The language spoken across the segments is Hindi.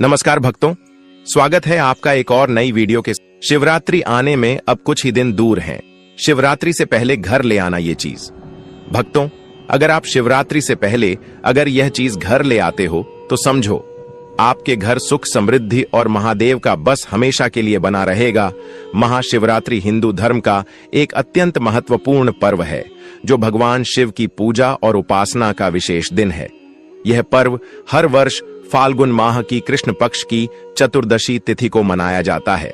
नमस्कार भक्तों, स्वागत है आपका एक और नई वीडियो के। शिवरात्रि आने में अब कुछ ही दिन दूर हैं। शिवरात्रि से पहले घर ले आना ये चीज। भक्तों, अगर आप शिवरात्रि से पहले अगर यह चीज घर ले आते हो तो समझो आपके घर सुख समृद्धि और महादेव का बस हमेशा के लिए बना रहेगा। महाशिवरात्रि हिंदू धर्म का एक अत्यंत महत्वपूर्ण पर्व है जो भगवान शिव की पूजा और उपासना का विशेष दिन है। यह पर्व हर वर्ष फाल्गुन माह की कृष्ण पक्ष की चतुर्दशी तिथि को मनाया जाता है।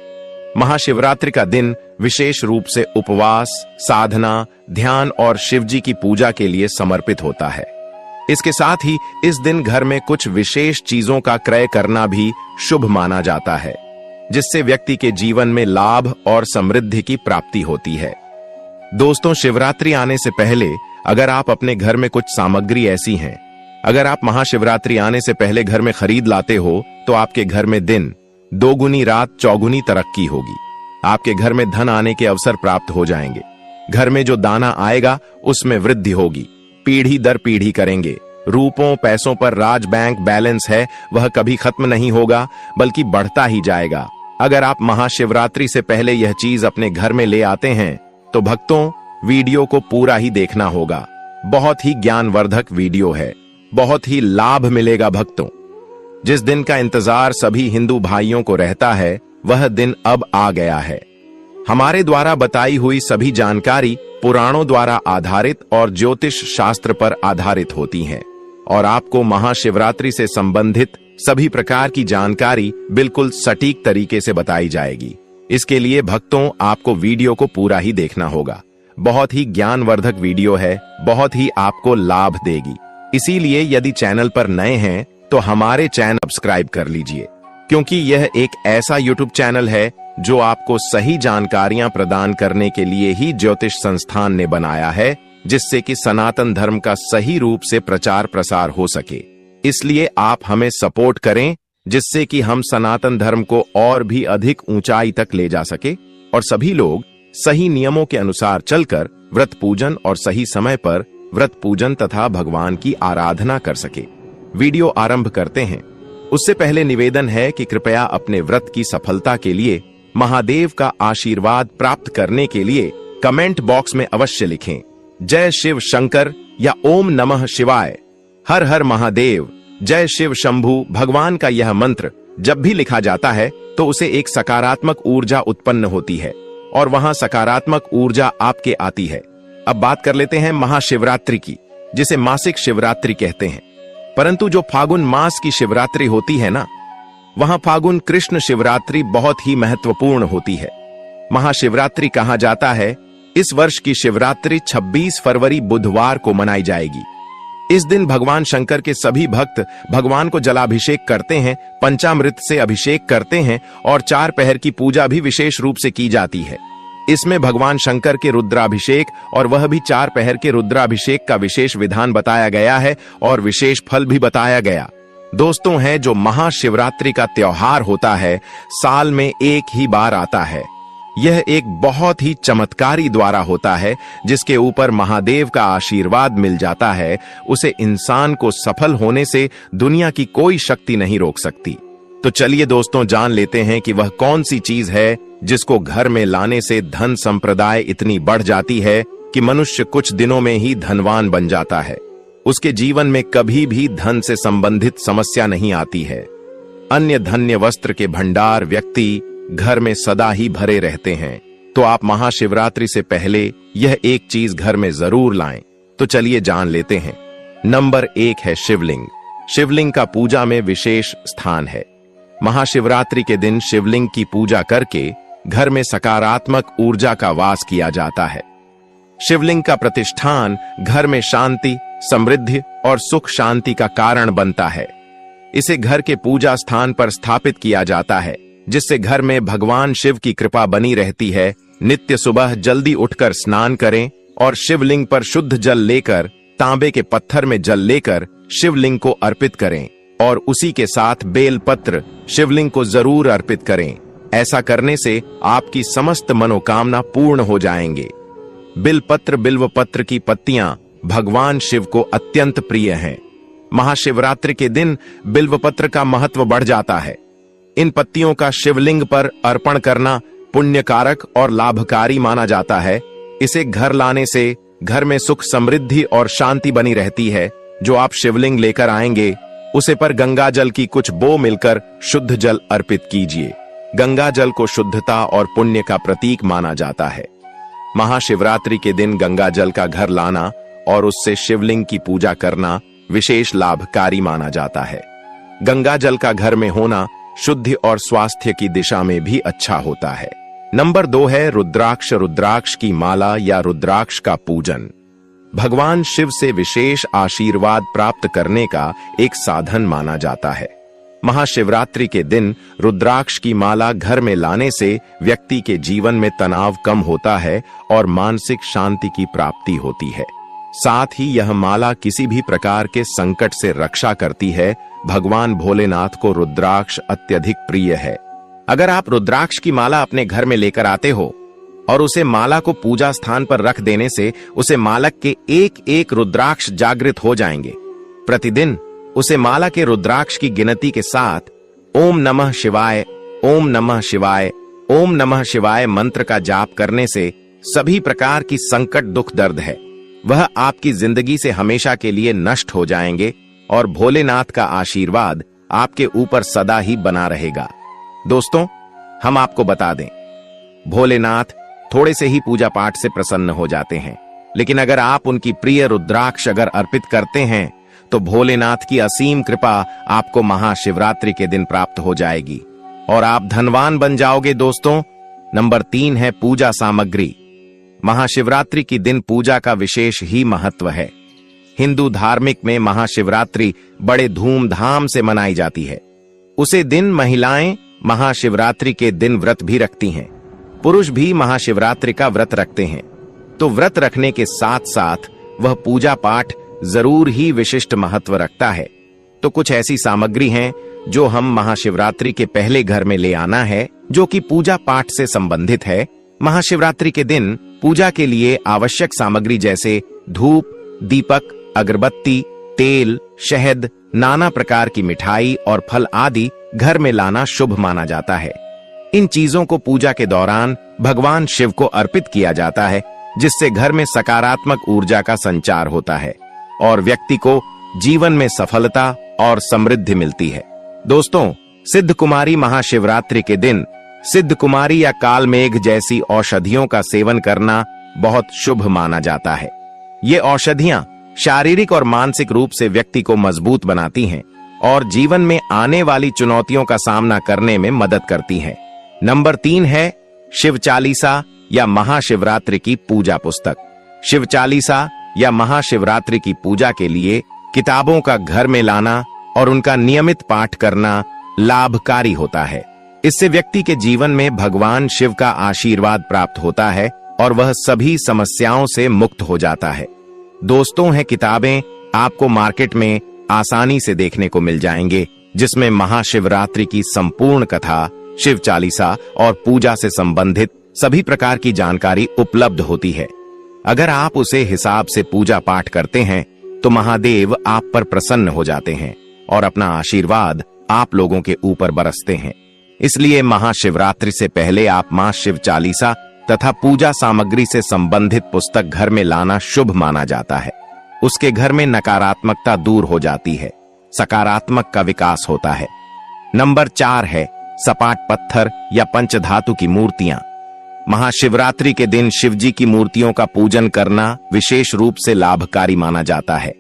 महाशिवरात्रि का दिन विशेष रूप से उपवास, साधना, ध्यान और शिवजी की पूजा के लिए समर्पित होता है। इसके साथ ही इस दिन घर में कुछ विशेष चीजों का क्रय करना भी शुभ माना जाता है, जिससे व्यक्ति के जीवन में लाभ और समृद्धि की प्राप्ति होती है। दोस्तों, शिवरात्रि आने से पहले अगर आप अपने घर में कुछ सामग्री ऐसी हैं, अगर आप महाशिवरात्रि आने से पहले घर में खरीद लाते हो तो आपके घर में दिन दोगुनी रात चौगुनी तरक्की होगी। आपके घर में धन आने के अवसर प्राप्त हो जाएंगे। घर में जो दाना आएगा उसमें वृद्धि होगी। पीढ़ी दर पीढ़ी करेंगे। रूपों पैसों पर राज बैंक बैलेंस है वह कभी खत्म नहीं होगा बल्कि बढ़ता ही जाएगा। अगर आप महाशिवरात्रि से पहले यह चीज अपने घर में ले आते हैं तो भक्तों, वीडियो को पूरा ही देखना होगा। बहुत ही ज्ञानवर्धक वीडियो है, बहुत ही लाभ मिलेगा भक्तों। जिस दिन का इंतजार सभी हिंदू भाइयों को रहता है वह दिन अब आ गया है। हमारे द्वारा बताई हुई सभी जानकारी पुराणों द्वारा आधारित और ज्योतिष शास्त्र पर आधारित होती हैं और आपको महाशिवरात्रि से संबंधित सभी प्रकार की जानकारी बिल्कुल सटीक तरीके से बताई जाएगी। इसके लिए भक्तों, आपको वीडियो को पूरा ही देखना होगा। बहुत ही ज्ञानवर्धक वीडियो है, बहुत ही आपको लाभ देगी। इसीलिए यदि चैनल पर नए हैं तो हमारे चैनल सब्सक्राइब कर लीजिए, क्योंकि यह एक ऐसा यूट्यूब चैनल है जो आपको सही जानकारियां प्रदान करने के लिए ही ज्योतिष संस्थान ने बनाया है, जिससे कि सनातन धर्म का सही रूप से प्रचार प्रसार हो सके। इसलिए आप हमें सपोर्ट करें, जिससे कि हम सनातन धर्म को और भी अधिक ऊंचाई तक ले जा सके और सभी लोग सही नियमों के अनुसार चलकर व्रत पूजन और सही समय पर व्रत पूजन तथा भगवान की आराधना कर सके। वीडियो आरंभ करते हैं। उससे पहले निवेदन है कि कृपया अपने व्रत की सफलता के लिए महादेव का आशीर्वाद प्राप्त करने के लिए कमेंट बॉक्स में अवश्य लिखें जय शिव शंकर या ओम नमः शिवाय, हर हर महादेव, जय शिव शंभु। भगवान का यह मंत्र जब भी लिखा जाता है तो उसे एक सकारात्मक ऊर्जा उत्पन्न होती है और वहां सकारात्मक ऊर्जा आपके आती है। अब बात कर लेते हैं महाशिवरात्रि की, जिसे मासिक शिवरात्रि कहते हैं। परंतु जो फागुन मास की शिवरात्रि होती है ना, वहां फागुन कृष्ण शिवरात्रि बहुत ही महत्वपूर्ण होती है। महाशिवरात्रि कहा जाता है। इस वर्ष की शिवरात्रि 26 फरवरी बुधवार को मनाई जाएगी। इस दिन भगवान शंकर के सभी भक्त भगवान को जलाभिषेक करते हैं, पंचामृत से अभिषेक करते हैं और 4 पहर की पूजा भी विशेष रूप से की जाती है। इसमें भगवान शंकर के रुद्राभिषेक और वह भी 4 पहर के रुद्राभिषेक का विशेष विधान बताया गया है और विशेष फल भी बताया गया। दोस्तों, है जो महाशिवरात्रि का त्योहार होता है, साल में एक ही बार आता है। यह एक बहुत ही चमत्कारी द्वारा होता है जिसके ऊपर महादेव का आशीर्वाद मिल जाता है। उसे इंसान को सफल होने से दुनिया की कोई शक्ति नहीं रोक सकती। तो चलिए दोस्तों, जान लेते हैं कि वह कौन सी चीज है जिसको घर में लाने से धन संप्रदाय इतनी बढ़ जाती है कि मनुष्य कुछ दिनों में ही धनवान बन जाता है। उसके जीवन में कभी भी धन से संबंधित समस्या नहीं आती है। अन्य धन्य वस्त्र के भंडार व्यक्ति घर में सदा ही भरे रहते हैं। तो आप महाशिवरात्रि से पहले यह एक चीज घर में जरूर लाएं। तो चलिए जान लेते हैं। नंबर 1 है शिवलिंग। शिवलिंग का पूजा में विशेष स्थान है। महाशिवरात्रि के दिन शिवलिंग की पूजा करके घर में सकारात्मक ऊर्जा का वास किया जाता है। शिवलिंग का प्रतिष्ठान घर में शांति, समृद्धि और सुख शांति का कारण बनता है। इसे घर के पूजा स्थान पर स्थापित किया जाता है, जिससे घर में भगवान शिव की कृपा बनी रहती है। नित्य सुबह जल्दी उठकर स्नान करें और शिवलिंग पर शुद्ध जल लेकर तांबे के पत्थर में जल लेकर शिवलिंग को अर्पित करें और उसी के साथ बेलपत्र शिवलिंग को जरूर अर्पित करें। ऐसा करने से आपकी समस्त मनोकामना पूर्ण हो जाएंगे। बिलपत्र बिल्व पत्र की पत्तियां भगवान शिव को अत्यंत प्रिय हैं। महाशिवरात्रि के दिन बिल्वपत्र का महत्व बढ़ जाता है। इन पत्तियों का शिवलिंग पर अर्पण करना पुण्यकारक और लाभकारी माना जाता है। इसे घर लाने से घर में सुख समृद्धि और शांति बनी रहती है। जो आप शिवलिंग लेकर आएंगे उसे पर गंगा जल की कुछ बो मिलकर शुद्ध जल अर्पित कीजिए। गंगा जल को शुद्धता और पुण्य का प्रतीक माना जाता है। महाशिवरात्रि के दिन गंगा जल का घर लाना और उससे शिवलिंग की पूजा करना विशेष लाभकारी माना जाता है। गंगा जल का घर में होना शुद्धि और स्वास्थ्य की दिशा में भी अच्छा होता है। नंबर 2 है रुद्राक्ष। रुद्राक्ष की माला या रुद्राक्ष का पूजन भगवान शिव से विशेष आशीर्वाद प्राप्त करने का एक साधन माना जाता है। महाशिवरात्रि के दिन रुद्राक्ष की माला घर में लाने से व्यक्ति के जीवन में तनाव कम होता है और मानसिक शांति की प्राप्ति होती है। साथ ही यह माला किसी भी प्रकार के संकट से रक्षा करती है। भगवान भोलेनाथ को रुद्राक्ष अत्यधिक प्रिय है। अगर आप रुद्राक्ष की माला अपने घर में लेकर आते हो और उसे माला को पूजा स्थान पर रख देने से उसे मालक के एक एक रुद्राक्ष जागृत हो जाएंगे। प्रतिदिन उसे माला के रुद्राक्ष की गिनती के साथ ओम नमः शिवाय, ओम नमः शिवाय, ओम नमः शिवाय मंत्र का जाप करने से सभी प्रकार की संकट दुख दर्द है वह आपकी जिंदगी से हमेशा के लिए नष्ट हो जाएंगे और भोलेनाथ का आशीर्वाद आपके ऊपर सदा ही बना रहेगा। दोस्तों, हम आपको बता दें, भोलेनाथ थोड़े से ही पूजा पाठ से प्रसन्न हो जाते हैं, लेकिन अगर आप उनकी प्रिय रुद्राक्ष अगर अर्पित करते हैं तो भोलेनाथ की असीम कृपा आपको महाशिवरात्रि के दिन प्राप्त हो जाएगी और आप धनवान बन जाओगे। दोस्तों, नंबर 3 है पूजा सामग्री। महाशिवरात्रि की दिन पूजा का विशेष ही महत्व है। हिंदू धार्मिक में महाशिवरात्रि बड़े धूमधाम से मनाई जाती है। उसे दिन महिलाएं महाशिवरात्रि के दिन व्रत भी रखती हैं। पुरुष भी महाशिवरात्रि का व्रत रखते हैं। तो व्रत रखने के साथ साथ वह पूजा पाठ जरूर ही विशिष्ट महत्व रखता है। तो कुछ ऐसी सामग्री हैं जो हम महाशिवरात्रि के पहले घर में ले आना है, जो कि पूजा पाठ से संबंधित है। महाशिवरात्रि के दिन पूजा के लिए आवश्यक सामग्री जैसे धूप, दीपक, अगरबत्ती, तेल, शहद, नाना प्रकार की मिठाई और फल आदि घर में लाना शुभ माना जाता है। इन चीजों को पूजा के दौरान भगवान शिव को अर्पित किया जाता है, जिससे घर में सकारात्मक ऊर्जा का संचार होता है और व्यक्ति को जीवन में सफलता और समृद्धि मिलती है। दोस्तों, सिद्ध कुमारी महाशिवरात्रि के दिन सिद्ध कुमारी या कालमेघ जैसी औषधियों का सेवन करना बहुत शुभ माना जाता है। ये औषधियां शारीरिक और मानसिक रूप से व्यक्ति को मजबूत बनाती हैं और जीवन में आने वाली चुनौतियों का सामना करने में मदद करती हैं। नंबर 3 है शिव चालीसा या महाशिवरात्रि की पूजा पुस्तक। शिव चालीसा या महाशिवरात्रि की पूजा के लिए किताबों का घर में लाना और उनका नियमित पाठ करना लाभकारी होता है। इससे व्यक्ति के जीवन में भगवान शिव का आशीर्वाद प्राप्त होता है और वह सभी समस्याओं से मुक्त हो जाता है। दोस्तों, है किताबें आपको मार्केट में आसानी से देखने को मिल जाएंगे, जिसमें महाशिवरात्रि की संपूर्ण कथा, शिव चालीसा और पूजा से संबंधित सभी प्रकार की जानकारी उपलब्ध होती है। अगर आप उसे हिसाब से पूजा पाठ करते हैं तो महादेव आप पर प्रसन्न हो जाते हैं और अपना आशीर्वाद आप लोगों के ऊपर बरसते हैं। इसलिए महाशिवरात्रि से पहले आप मां शिव चालीसा तथा पूजा सामग्री से संबंधित पुस्तक घर में लाना शुभ माना जाता है। उसके घर में नकारात्मकता दूर हो जाती है, सकारात्मक का विकास होता है। नंबर 4 है सपाट पत्थर या पंचधातु की मूर्तियां। महाशिवरात्रि के दिन शिवजी की मूर्तियों का पूजन करना विशेष रूप से लाभकारी माना जाता है।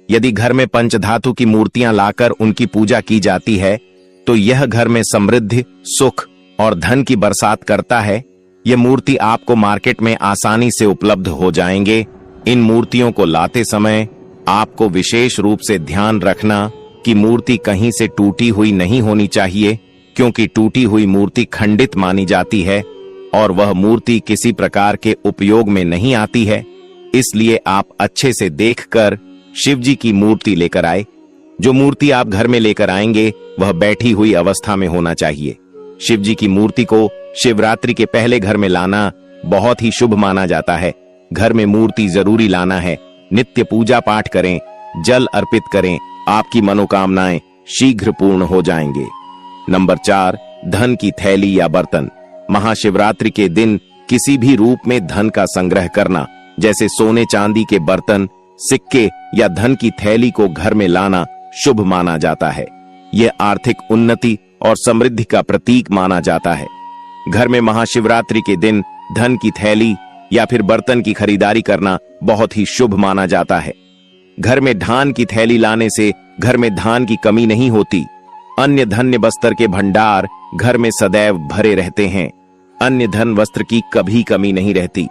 यदि घर में पंचधातु की मूर्तियां लाकर उनकी पूजा की जाती है तो यह घर में समृद्धि, सुख और धन की बरसात करता है। ये मूर्ति आपको मार्केट में आसानी से उपलब्ध हो जाएंगे। इन मूर्तियों को लाते समय आपको विशेष रूप से ध्यान रखना कि मूर्ति कहीं से टूटी हुई नहीं होनी चाहिए, क्योंकि टूटी हुई मूर्ति खंडित मानी जाती है और वह मूर्ति किसी प्रकार के उपयोग में नहीं आती है। इसलिए आप अच्छे से देखकर शिवजी की मूर्ति लेकर आए। जो मूर्ति आप घर में लेकर आएंगे वह बैठी हुई अवस्था में होना चाहिए। शिवजी की मूर्ति को शिवरात्रि के पहले घर में लाना बहुत ही शुभ माना जाता है। घर में मूर्ति जरूरी लाना है। नित्य पूजा पाठ करें, जल अर्पित करें, आपकी मनोकामनाएं शीघ्र पूर्ण हो जाएंगे। नंबर 4, धन की थैली या बर्तन। महाशिवरात्रि के दिन किसी भी रूप में धन का संग्रह करना, जैसे सोने चांदी के बर्तन, सिक्के या धन की थैली को घर में लाना शुभ माना जाता है। यह आर्थिक उन्नति और समृद्धि का प्रतीक माना जाता है। घर में महाशिवरात्रि के दिन धन की थैली या फिर बर्तन की खरीदारी करना बहुत ही शुभ माना जाता है। घर में धान की थैली लाने से घर में धान की कमी नहीं होती। अन्य धन्य वस्त्र के भंडार घर में सदैव भरे रहते हैं। अन्य धन वस्त्र की कभी कमी नहीं रहती।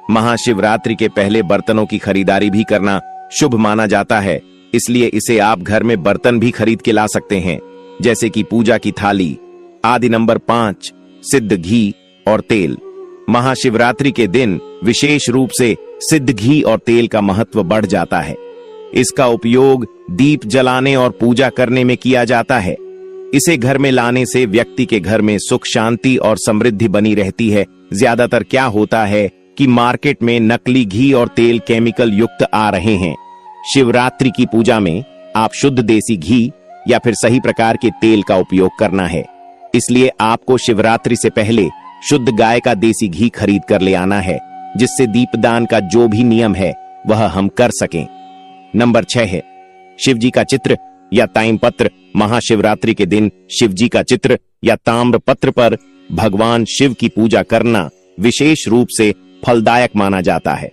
महाशिवरात्रि के पहले बर्तनों की खरीदारी भी करना शुभ माना जाता है, इसलिए इसे आप घर में बर्तन भी खरीद के ला सकते हैं, जैसे कि पूजा की थाली आदि। नंबर 5, सिद्ध घी और तेल। महाशिवरात्रि के दिन विशेष रूप से सिद्ध घी और तेल का महत्व बढ़ जाता है। इसका उपयोग दीप जलाने और पूजा करने में किया जाता है। इसे घर में लाने से व्यक्ति के घर में सुख शांति और समृद्धि बनी रहती है। ज्यादातर क्या होता है कि मार्केट में नकली घी और तेल केमिकल युक्त आ रहे हैं। शिवरात्रि की पूजा में आप शुद्ध देसी घी या फिर सही प्रकार के तेल का उपयोग करना है। इसलिए आपको शिवरात्रि से पहले शुद्ध गाय का देसी घी खरीद कर ले आना है, जिससे दीपदान का जो भी नियम है वह हम कर सकें। नंबर 6 है शिव जी का चित्र या ताम्रपत्र। महाशिवरात्रि के दिन शिव जी का चित्र या ताम्रपत्र पर भगवान शिव की पूजा करना विशेष रूप से फलदायक माना जाता है।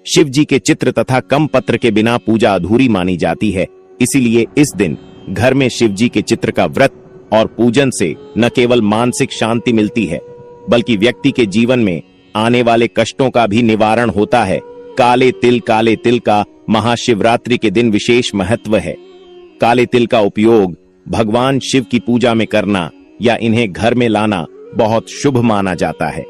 शिव जी के चित्र तथा कम पत्र के बिना पूजा अधूरी मानी जाती है। इसीलिए इस दिन घर में शिव जी के चित्र का व्रत और पूजन से न केवल मानसिक शांति मिलती है, बल्कि व्यक्ति के जीवन में आने वाले कष्टों का भी निवारण होता है। काले तिल का महाशिवरात्रि के दिन विशेष महत्व है। काले तिल का उपयोग भगवान शिव की पूजा में करना या इन्हें घर में लाना बहुत शुभ माना जाता है।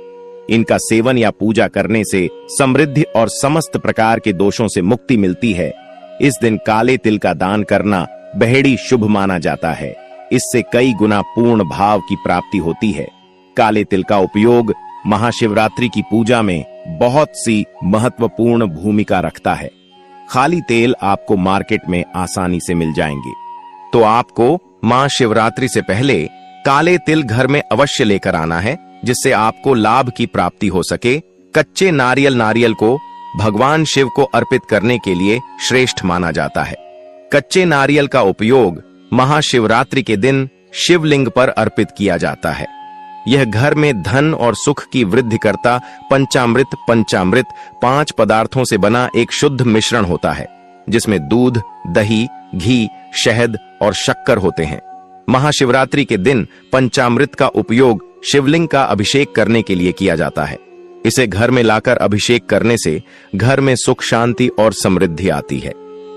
इनका सेवन या पूजा करने से समृद्धि और समस्त प्रकार के दोषों से मुक्ति मिलती है। इस दिन काले तिल का दान करना बेहद शुभ माना जाता है। इससे कई गुना पूर्ण भाव की प्राप्ति होती है। काले तिल का उपयोग महाशिवरात्रि की पूजा में बहुत सी महत्वपूर्ण भूमिका रखता है। खाली तेल आपको मार्केट में आसानी से मिल जाएंगे, तो आपको महाशिवरात्रि से पहले काले तिल घर में अवश्य लेकर आना है, जिससे आपको लाभ की प्राप्ति हो सके। कच्चे नारियल को भगवान शिव को अर्पित करने के लिए श्रेष्ठ माना जाता है। कच्चे नारियल का उपयोग महाशिवरात्रि के दिन शिवलिंग पर अर्पित किया जाता है। यह घर में धन और सुख की वृद्धि करता पंचामृत 5 पदार्थों से बना एक शुद्ध मिश्रण होता है, जिसमें दूध, दही, घी, शहद और शक्कर होते हैं। महाशिवरात्रि के दिन पंचामृत का उपयोग शिवलिंग का अभिषेक करने के लिए किया जाता है। इसे घर में लाकर अभिषेक करने से घर में सुख शांति और समृद्धि आती है।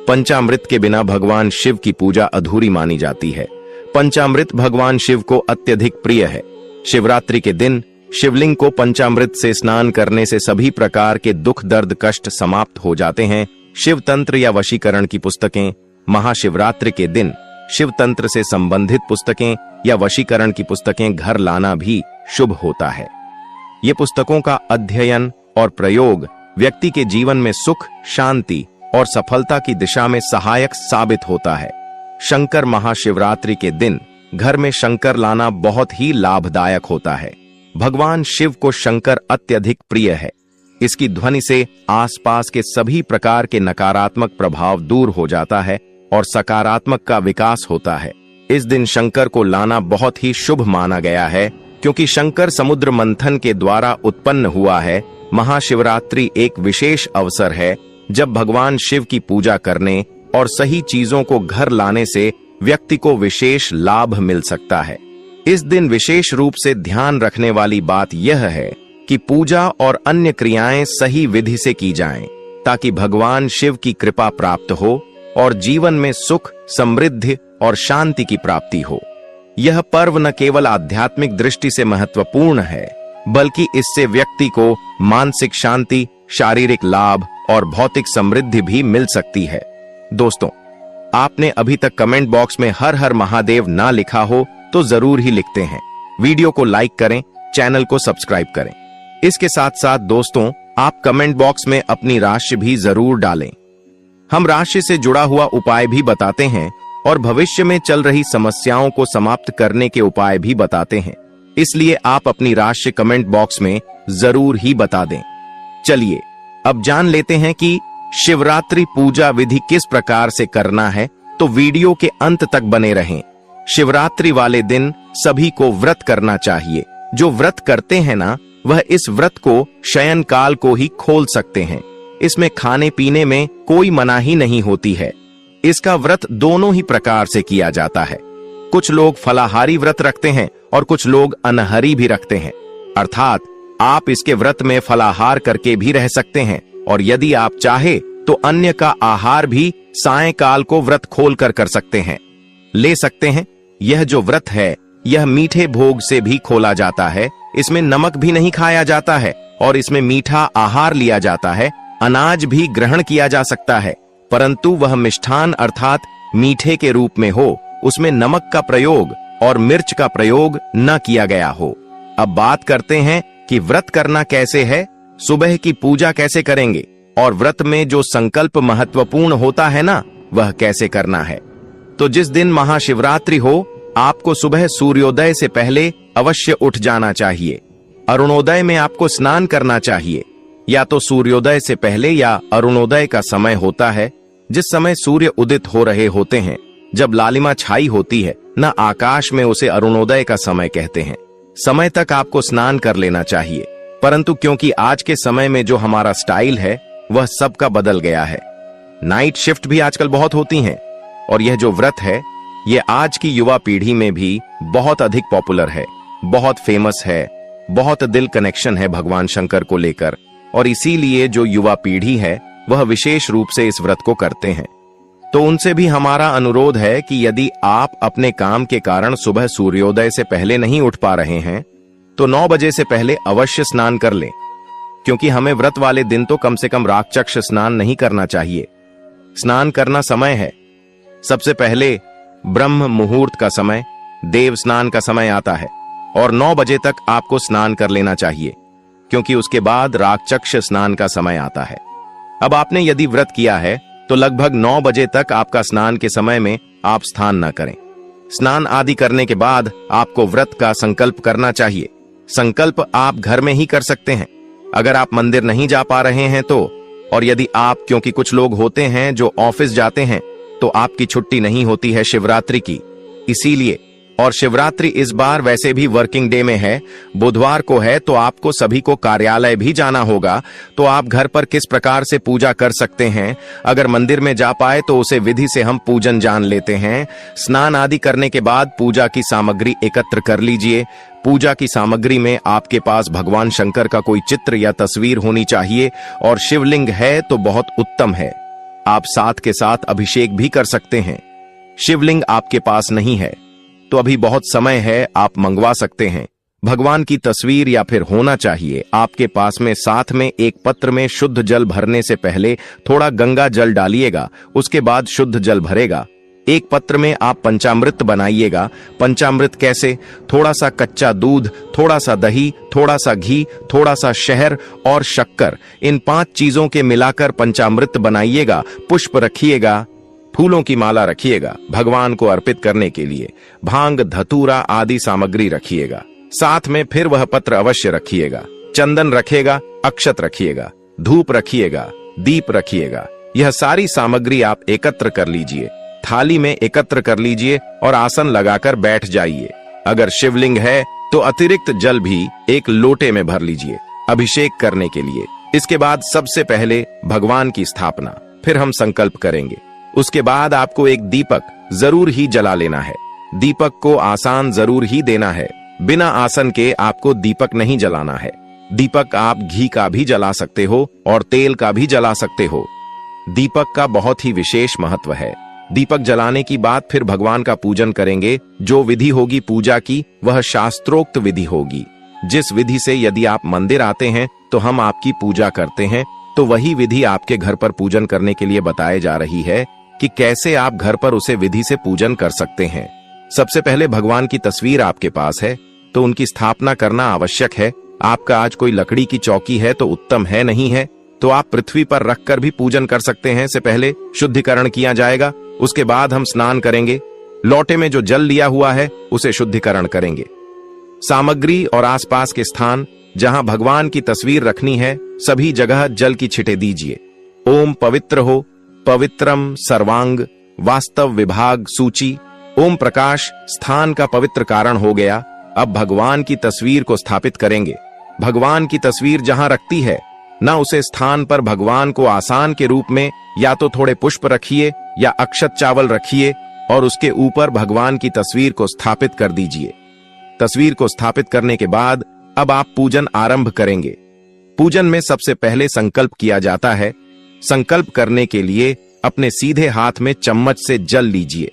पंचामृत के बिना भगवान शिव की पूजा अधूरी मानी जाती है। पंचामृत भगवान शिव को अत्यधिक प्रिय है। शिवरात्रि के दिन शिवलिंग को पंचामृत से स्नान करने से सभी प्रकार के दुख दर्द कष्ट समाप्त हो जाते हैं। शिव तंत्र या वशीकरण की पुस्तकें। महाशिवरात्रि के दिन शिव तंत्र से संबंधित पुस्तकें या वशीकरण की पुस्तकें घर लाना भी शुभ होता है। ये पुस्तकों का अध्ययन और प्रयोग व्यक्ति के जीवन में सुख, शांति और सफलता की दिशा में सहायक साबित होता है। शंकर महाशिवरात्रि के दिन घर में शंकर लाना बहुत ही लाभदायक होता है। भगवान शिव को शंकर अत्यधिक प्रिय है। इसकी ध्वनि से आसपास के सभी प्रकार के नकारात्मक प्रभाव दूर हो जाता है और सकारात्मक का विकास होता है। इस दिन शंकर को लाना बहुत ही शुभ माना गया है, क्योंकि शंकर समुद्र मंथन के द्वारा उत्पन्न हुआ है। महाशिवरात्रि एक विशेष अवसर है जब भगवान शिव की पूजा करने और सही चीजों को घर लाने से व्यक्ति को विशेष लाभ मिल सकता है। इस दिन विशेष रूप से ध्यान रखने वाली बात यह है कि पूजा और अन्य क्रियाएं सही विधि से की जाएं, ताकि भगवान शिव की कृपा प्राप्त हो और जीवन में सुख, समृद्धि और शांति की प्राप्ति हो। यह पर्व न केवल आध्यात्मिक दृष्टि से महत्वपूर्ण है, बल्कि इससे व्यक्ति को मानसिक शांति, शारीरिक लाभ और भौतिक समृद्धि भी मिल सकती है। दोस्तों, आपने अभी तक कमेंट बॉक्स में हर हर महादेव ना लिखा हो तो जरूर ही लिखते हैं। वीडियो को लाइक करें, चैनल को सब्सक्राइब करें। इसके साथ साथ दोस्तों, आप कमेंट बॉक्स में अपनी राशि भी जरूर डालें। हम राशि से जुड़ा हुआ उपाय भी बताते हैं और भविष्य में चल रही समस्याओं को समाप्त करने के उपाय भी बताते हैं। इसलिए आप अपनी राशि कमेंट बॉक्स में जरूर ही बता दें। चलिए अब जान लेते हैं कि शिवरात्रि पूजा विधि किस प्रकार से करना है, तो वीडियो के अंत तक बने रहें। शिवरात्रि वाले दिन सभी को व्रत करना चाहिए। जो व्रत करते हैं ना, वह इस व्रत को शयन काल को ही खोल सकते हैं। इसमें खाने पीने में कोई मनाही नहीं होती है। इसका व्रत दोनों ही प्रकार से किया जाता है। कुछ लोग फलाहारी व्रत रखते हैं और कुछ लोग अनहरी भी रखते हैं, अर्थात आप इसके व्रत में फलाहार करके भी रह सकते हैं और यदि आप चाहे तो अन्य का आहार भी सायंकाल को व्रत खोलकर कर सकते हैं, ले सकते हैं। यह जो व्रत है यह मीठे भोग से भी खोला जाता है। इसमें नमक भी नहीं खाया जाता है और इसमें मीठा आहार लिया जाता है। अनाज भी ग्रहण किया जा सकता है, परंतु वह मिष्ठान अर्थात मीठे के रूप में हो, उसमें नमक का प्रयोग और मिर्च का प्रयोग न किया गया हो। अब बात करते हैं कि व्रत करना कैसे है, सुबह की पूजा कैसे करेंगे और व्रत में जो संकल्प महत्वपूर्ण होता है ना, वह कैसे करना है। तो जिस दिन महाशिवरात्रि हो, आपको सुबह सूर्योदय से पहले अवश्य उठ जाना चाहिए। अरुणोदय में आपको स्नान करना चाहिए। या तो सूर्योदय से पहले या अरुणोदय का समय होता है, जिस समय सूर्य उदित हो रहे होते हैं, जब लालिमा छाई होती है न आकाश में, उसे अरुणोदय का समय कहते हैं। समय तक आपको स्नान कर लेना चाहिए, परंतु क्योंकि आज के समय में जो हमारा स्टाइल है वह सबका बदल गया है। नाइट शिफ्ट भी आजकल बहुत होती हैं और यह जो व्रत है ये आज की युवा पीढ़ी में भी बहुत अधिक पॉपुलर है, बहुत फेमस है, बहुत दिल कनेक्शन है भगवान शंकर को लेकर, और इसीलिए जो युवा पीढ़ी है वह विशेष रूप से इस व्रत को करते हैं। तो उनसे भी हमारा अनुरोध है कि यदि आप अपने काम के कारण सुबह सूर्योदय से पहले नहीं उठ पा रहे हैं तो 9 बजे से पहले अवश्य स्नान कर लें, क्योंकि हमें व्रत वाले दिन तो कम से कम रागचक्ष स्नान नहीं करना चाहिए। स्नान करना समय है, सबसे पहले ब्रह्म मुहूर्त का समय, देव स्नान का समय आता है और 9 बजे तक आपको स्नान कर लेना चाहिए, क्योंकि उसके बाद रागचक्ष स्नान का समय आता है। अब आपने यदि व्रत किया है तो लगभग 9 बजे तक आपका स्नान के समय में आप स्नान न करें। स्नान आदि करने के बाद आपको व्रत का संकल्प करना चाहिए। संकल्प आप घर में ही कर सकते हैं, अगर आप मंदिर नहीं जा पा रहे हैं तो, और यदि आप, क्योंकि कुछ लोग होते हैं जो ऑफिस जाते हैं तो आपकी छुट्टी नहीं होती है शिवरात्रि की, इसीलिए, और शिवरात्रि इस बार वैसे भी वर्किंग डे में है, बुधवार को है, तो आपको सभी को कार्यालय भी जाना होगा। तो आप घर पर किस प्रकार से पूजा कर सकते हैं, अगर मंदिर में जा पाए तो उसे विधि से हम पूजन जान लेते हैं। स्नान आदि करने के बाद पूजा की सामग्री एकत्र कर लीजिए। पूजा की सामग्री में आपके पास भगवान शंकर का कोई चित्र या तस्वीर होनी चाहिए, और शिवलिंग है तो बहुत उत्तम है। आप साथ के साथ अभिषेक भी कर सकते हैं। शिवलिंग आपके पास नहीं है तो अभी बहुत समय है, आप मंगवा सकते हैं। भगवान की तस्वीर या फिर होना चाहिए आपके पास में। साथ में एक पत्र में शुद्ध जल भरने से पहले थोड़ा गंगा जल डालिएगा, उसके बाद शुद्ध जल भरेगा। एक पत्र में आप पंचामृत बनाइएगा। पंचामृत कैसे? थोड़ा सा कच्चा दूध, थोड़ा सा दही, थोड़ा सा घी, थोड़ा सा शहद और शक्कर, इन 5 चीजों के मिलाकर पंचामृत बनाइएगा। पुष्प रखिएगा, फूलों की माला रखिएगा, भगवान को अर्पित करने के लिए भांग, धतूरा आदि सामग्री रखिएगा। साथ में फिर वह पत्र अवश्य रखिएगा। चंदन रखिएगा, अक्षत रखिएगा, धूप रखिएगा, दीप रखिएगा। यह सारी सामग्री आप एकत्र कर लीजिए, थाली में एकत्र कर लीजिए और आसन लगाकर बैठ जाइए। अगर शिवलिंग है तो अतिरिक्त जल भी एक लोटे में भर लीजिए अभिषेक करने के लिए। इसके बाद सबसे पहले भगवान की स्थापना, फिर हम संकल्प करेंगे। उसके बाद आपको एक दीपक जरूर ही जला लेना है। दीपक को आसान जरूर ही देना है, बिना आसन के आपको दीपक नहीं जलाना है। दीपक आप घी का भी जला सकते हो और तेल का भी जला सकते हो। दीपक का बहुत ही विशेष महत्व है। दीपक जलाने की बाद फिर भगवान का पूजन करेंगे। जो विधि होगी पूजा की वह शास्त्रोक्त विधि होगी। जिस विधि से यदि आप मंदिर आते हैं तो हम आपकी पूजा करते हैं, तो वही विधि आपके घर पर पूजन करने के लिए बताई जा रही है कि कैसे आप घर पर उसे विधि से पूजन कर सकते हैं। सबसे पहले भगवान की तस्वीर आपके पास है तो उनकी स्थापना करना आवश्यक है। आपका आज कोई लकड़ी की चौकी है तो उत्तम है, नहीं है तो आप पृथ्वी पर रखकर भी पूजन कर सकते हैं। से पहले शुद्धिकरण किया जाएगा। उसके बाद हम स्नान करेंगे। लोटे में जो जल लिया हुआ है उसे शुद्धिकरण करेंगे। सामग्री और आसपास के स्थान जहां भगवान की तस्वीर रखनी है, सभी जगह जल की छिटे दीजिए। ओम पवित्र हो, पवित्रम सर्वांग, वास्तव विभाग सूची। ओम प्रकाश स्थान का पवित्र कारण हो गया। अब भगवान की तस्वीर को स्थापित करेंगे। भगवान की तस्वीर जहां रखती है ना, उसे स्थान पर भगवान को आसान के रूप में या तो थोड़े पुष्प रखिए या अक्षत चावल रखिए और उसके ऊपर भगवान की तस्वीर को स्थापित कर दीजिए। तस्वीर को स्थापित करने के बाद अब आप पूजन आरंभ करेंगे। पूजन में सबसे पहले संकल्प किया जाता है। संकल्प करने के लिए अपने सीधे हाथ में चम्मच से जल लीजिए।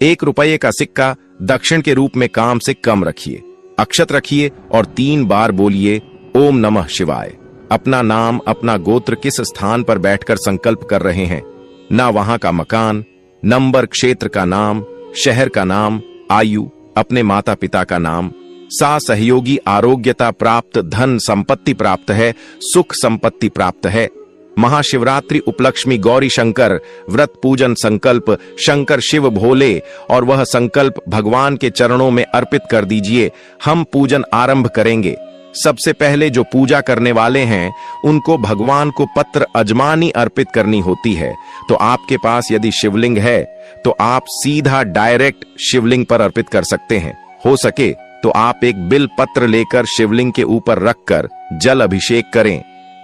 1 रुपये का सिक्का दक्षिण के रूप में काम से कम रखिए। अक्षत रखिए और 3 बार बोलिए ओम नमः शिवाय। अपना नाम, अपना गोत्र, किस स्थान पर बैठकर संकल्प कर रहे हैं, ना वहां का मकान, नंबर, क्षेत्र का नाम, शहर का नाम, आयु, अपने माता पिता का नाम, सहयोगी, आरोग्यता प्राप्त, धन संपत्ति प्राप्त है, सुख संपत्ति प्राप्त है। महाशिवरात्रि उपलक्ष्मी गौरी शंकर व्रत पूजन संकल्प शंकर शिव भोले, और वह संकल्प भगवान के चरणों में अर्पित कर दीजिए। हम पूजन आरंभ करेंगे। सबसे पहले जो पूजा करने वाले हैं उनको भगवान को पत्र अजमानी अर्पित करनी होती है। तो आपके पास यदि शिवलिंग है तो आप सीधा डायरेक्ट शिवलिंग पर अर्पित कर सकते हैं। हो सके तो आप एक बिल पत्र लेकर शिवलिंग के ऊपर रखकर जल अभिषेक करें।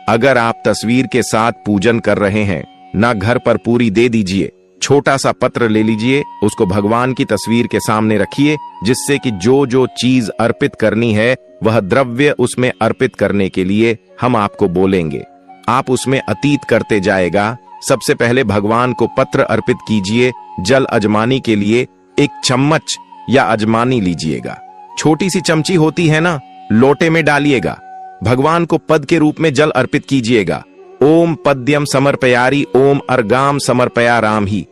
अगर आप तस्वीर के साथ पूजन कर रहे हैं ना, घर पर पूरी दे दीजिए। छोटा सा पत्र ले लीजिए, उसको भगवान की तस्वीर के सामने रखिए, जिससे कि जो जो चीज अर्पित करनी है वह द्रव्य उसमें अर्पित करने के लिए हम आपको बोलेंगे। आप उसमें अतीत करते जाएगा। सबसे पहले भगवान को पत्र अर्पित कीजिए। जल अजमानी के लिए एक चम्मच या अजमानी लीजिएगा। छोटी सी चमची होती है ना, लोटे में डालिएगा। भगवान को पद के रूप में जल अर्पित कीजिएगा। ओम पद्यम समर्पयारी, ओम अर्गाम समर्पयाराम ही।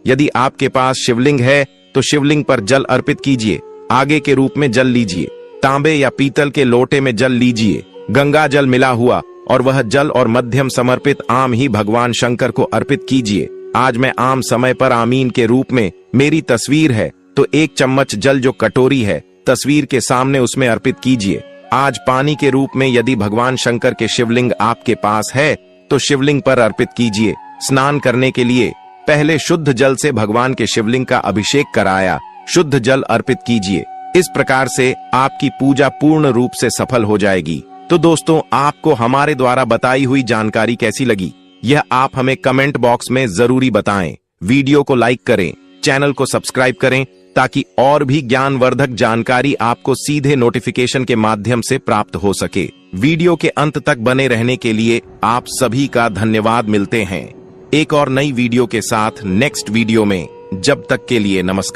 यदि आपके पास शिवलिंग है तो शिवलिंग पर जल अर्पित कीजिए। आगे के रूप में जल लीजिए। तांबे या पीतल के लोटे में जल लीजिए, गंगा जल मिला हुआ, और वह जल और मध्यम समर्पित आम ही भगवान शंकर को अर्पित कीजिए। आज मैं आम समय पर आमीन के रूप में, मेरी तस्वीर है तो 1 चम्मच जल जो कटोरी है तस्वीर के सामने उसमें अर्पित कीजिए। आज पानी के रूप में यदि भगवान शंकर के शिवलिंग आपके पास है तो शिवलिंग पर अर्पित कीजिए। स्नान करने के लिए पहले शुद्ध जल से भगवान के शिवलिंग का अभिषेक कराया, शुद्ध जल अर्पित कीजिए। इस प्रकार से आपकी पूजा पूर्ण रूप से सफल हो जाएगी। तो दोस्तों, आपको हमारे द्वारा बताई हुई जानकारी कैसी लगी, यह आप हमें कमेंट बॉक्स में जरूरी बताएं। वीडियो को लाइक करें, चैनल को सब्सक्राइब करें, ताकि और भी ज्ञानवर्धक जानकारी आपको सीधे नोटिफिकेशन के माध्यम से प्राप्त हो सके। वीडियो के अंत तक बने रहने के लिए आप सभी का धन्यवाद। मिलते हैं एक और नई वीडियो के साथ नेक्स्ट वीडियो में। जब तक के लिए नमस्कार।